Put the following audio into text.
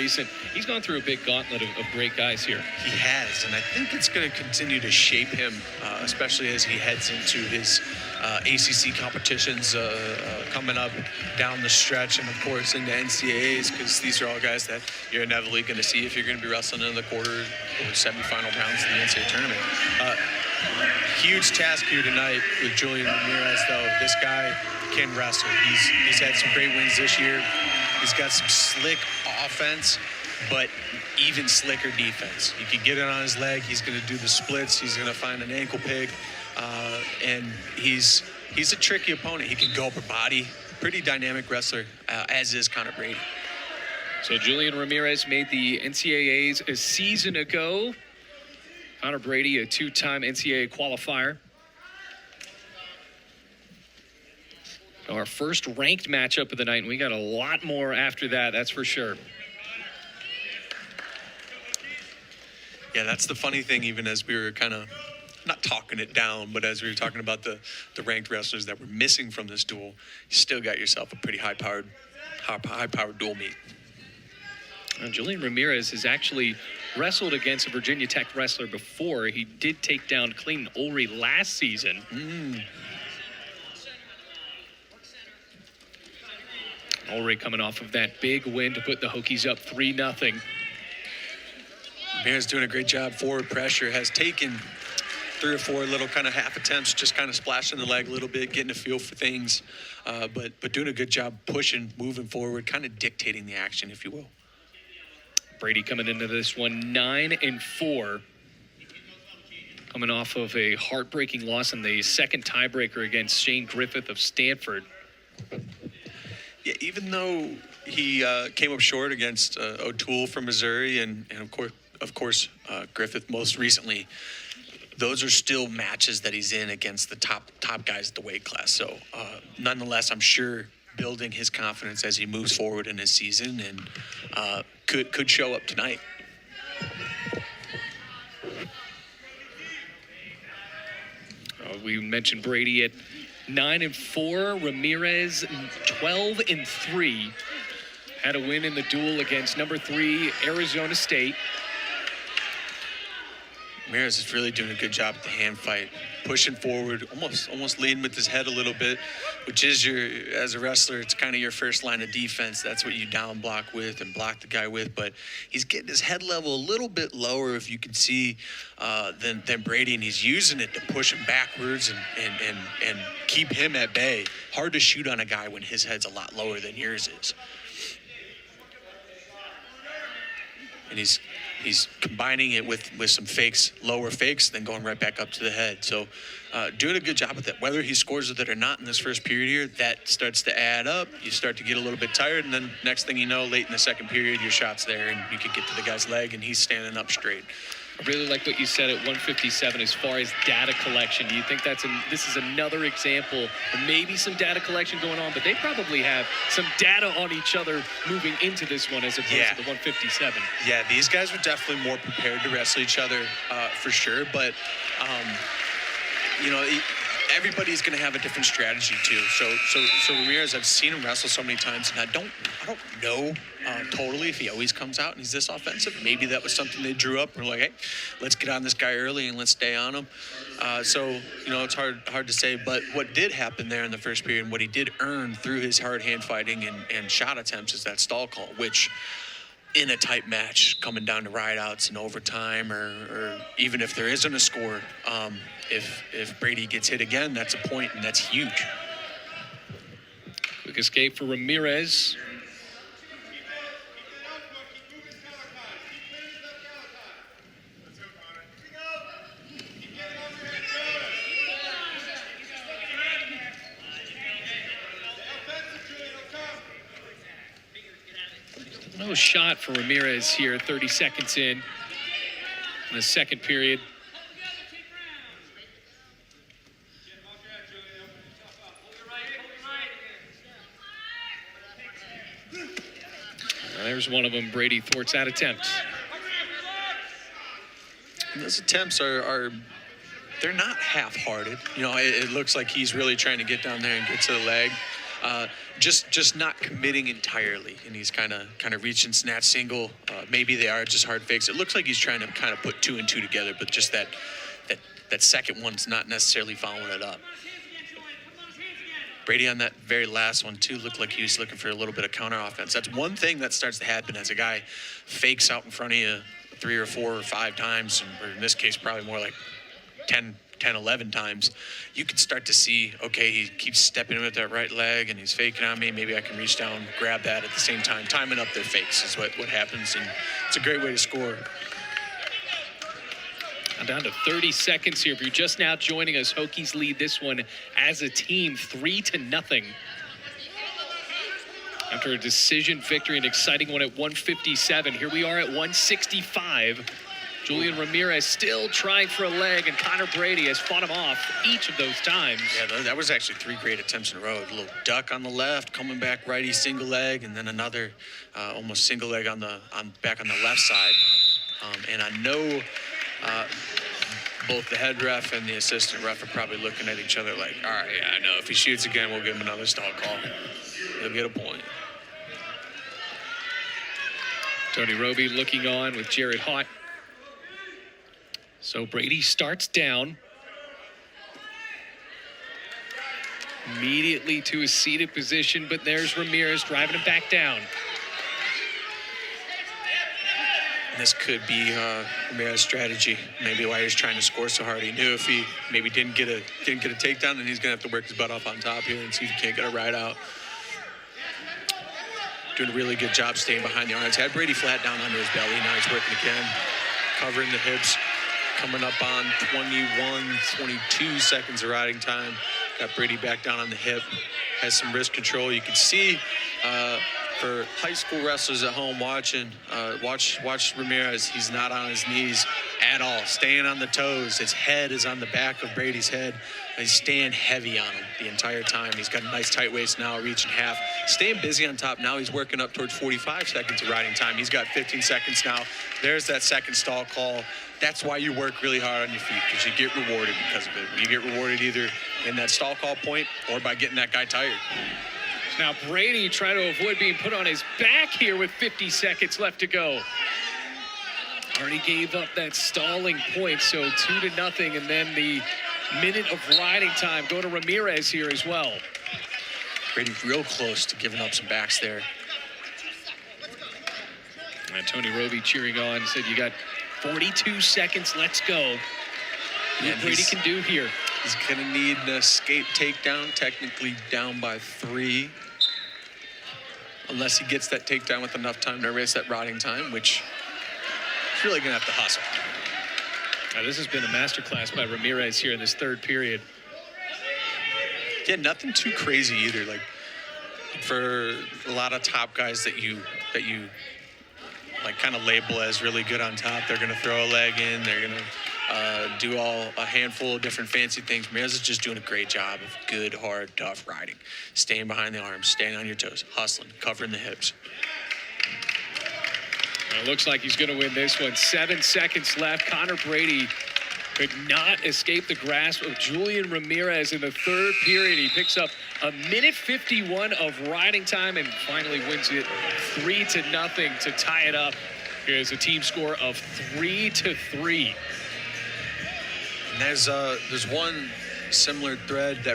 recent. He's gone through a big gauntlet of great guys here. He has, and I think it's going to continue to shape him, especially as he heads into his ACC competitions coming up down the stretch, and of course into NCAAs, because these are all guys that you're inevitably going to see if you're going to be wrestling in the quarter or semifinal rounds of the NCAA tournament. Huge task here tonight with Julian Ramirez, though. This guy can wrestle. He's had some great wins this year. He's got some slick offense, but even slicker defense. You can get it on his leg. He's going to do the splits. He's going to find an ankle pick, and he's a tricky opponent. He can go upper body. Pretty dynamic wrestler, as is Connor Brady. So Julian Ramirez made the NCAAs a season ago. Connor Brady, a two-time NCAA qualifier. Our first ranked matchup of the night, and we got a lot more after that, that's for sure. Yeah, that's the funny thing, even as we were kind of not talking it down, but as we were talking about the ranked wrestlers that were missing from this duel, you still got yourself a pretty high-powered duel meet. Julian Ramirez has actually wrestled against a Virginia Tech wrestler before. He did take down Clayton Ulrey last season. Ulrey coming off of that big win to put the Hokies up 3-0. Ramirez doing a great job. Forward pressure, has taken 3 or 4 little kind of half attempts, just kind of splashing the leg a little bit, getting a feel for things, but doing a good job pushing, moving forward, kind of dictating the action, if you will. Brady coming into this one 9-4, coming off of a heartbreaking loss in the second tiebreaker against Shane Griffith of Stanford. Yeah, even though he came up short against O'Toole from Missouri and of course Griffith most recently, those are still matches that he's in against the top guys at the weight class. So nonetheless, I'm sure building his confidence as he moves forward in his season, and could show up tonight. We mentioned Brady at 9-4, Ramirez 12-3. Had a win in the duel against number 3 Arizona State. Ramirez is really doing a good job at the hand fight, pushing forward, almost leading with his head a little bit, which is as a wrestler, it's kind of your first line of defense. That's what you down block with and block the guy with. But he's getting his head level a little bit lower, if you can see, than Brady, and he's using it to push him backwards and keep him at bay. Hard to shoot on a guy when his head's a lot lower than yours is. And he's combining it with some fakes, lower fakes, then going right back up to the head. So doing a good job with it. Whether he scores with it or not in this first period here, that starts to add up. You start to get a little bit tired, and then next thing you know, late in the second period, your shot's there, and you can get to the guy's leg, and he's standing up straight. I really like what you said at 157 as far as data collection. Do you think this is another example of maybe some data collection going on, but they probably have some data on each other moving into this one as opposed to the 157? Yeah, these guys were definitely more prepared to wrestle each other for sure, but everybody's going to have a different strategy too. So Ramirez, I've seen him wrestle so many times, and I don't know totally if he always comes out and he's this offensive. Maybe that was something they drew up. We're like, hey, let's get on this guy early and let's stay on him. It's hard to say. But what did happen there in the first period, and what he did earn through his hard hand fighting and shot attempts, is that stall call, which in a tight match, coming down to rideouts and overtime, or even if there isn't a score, if Brady gets hit again, that's a point, and that's huge. Quick escape for Ramirez. No shot for Ramirez here, 30 seconds in the second period. There's one of them. Brady thwarts that attempt. And those attempts are they're not half-hearted. It looks like he's really trying to get down there and get to the leg. just not committing entirely, and he's kind of reaching snatch single. Maybe they are just hard fakes. It looks like he's trying to kind of put 2 and 2 together, but just that second one's not necessarily following it up. Brady on that very last one, too, looked like he was looking for a little bit of counter offense. That's one thing that starts to happen as a guy fakes out in front of you 3 or 4 or 5 times, or in this case, probably more like 10, 11 times. You can start to see, okay, he keeps stepping in with that right leg, and he's faking on me. Maybe I can reach down, grab that at the same time. Timing up their fakes is what happens, and it's a great way to score. I'm down to 30 seconds here. If you're just now joining us, Hokies lead this one as a team 3-0. After a decision victory, an exciting one at 157. Here we are at 165. Julian Ramirez still trying for a leg, and Connor Brady has fought him off each of those times. Yeah, that was actually 3 great attempts in a row. A little duck on the left, coming back righty single leg, and then another almost single leg back on the left side. And I know both the head ref and the assistant ref are probably looking at each other like, all right, yeah, I know. If he shoots again, we'll give him another stall call. He'll get a point. Tony Roby looking on with Jared Haught. So Brady starts down. Immediately to a seated position, but there's Ramirez driving him back down. This could be Ramirez's strategy. Maybe why he's trying to score so hard. He knew if he maybe didn't get a takedown, then he's gonna have to work his butt off on top here and see if he can't get a ride out. Doing a really good job staying behind the arms. Had Brady flat down under his belly. Now he's working again, covering the hips. Coming up on 22 seconds of riding time. Got Brady back down on the hip. Has some wrist control. You can see for high school wrestlers at home watching, watch Ramirez. He's not on his knees at all. Staying on the toes. His head is on the back of Brady's head. He's staying heavy on him the entire time. He's got a nice tight waist now, reaching half. Staying busy on top. Now he's working up towards 45 seconds of riding time. He's got 15 seconds now. There's that second stall call. That's why you work really hard on your feet, because you get rewarded because of it. You get rewarded either in that stall call point or by getting that guy tired. Now Brady trying to avoid being put on his back here with 50 seconds left to go. Already gave up that stalling point, so 2-0, and then the minute of riding time going to Ramirez here as well. Brady real close to giving up some backs there. And Tony Roby cheering on. He said, you got 42 seconds, let's go. What Brady can do here. He's going to need an escape takedown, technically down by 3. Unless he gets that takedown with enough time to erase that riding time, which he's really going to have to hustle. Now, this has been a masterclass by Ramirez here in this third period. Yeah, nothing too crazy either. Like, for a lot of top guys that you like kind of label as really good on top, they're going to throw a leg in, they're going to do a handful of different fancy things. Ramirez is just doing a great job of good, hard, tough riding. Staying behind the arms, staying on your toes, hustling, covering the hips. It looks like he's going to win this one. 7 seconds left. Connor Brady could not escape the grasp of Julian Ramirez in the third period. He picks up a minute 51 of riding time and finally wins it 3-0 to tie it up. Here's a team score of 3-3. And there's one similar thread that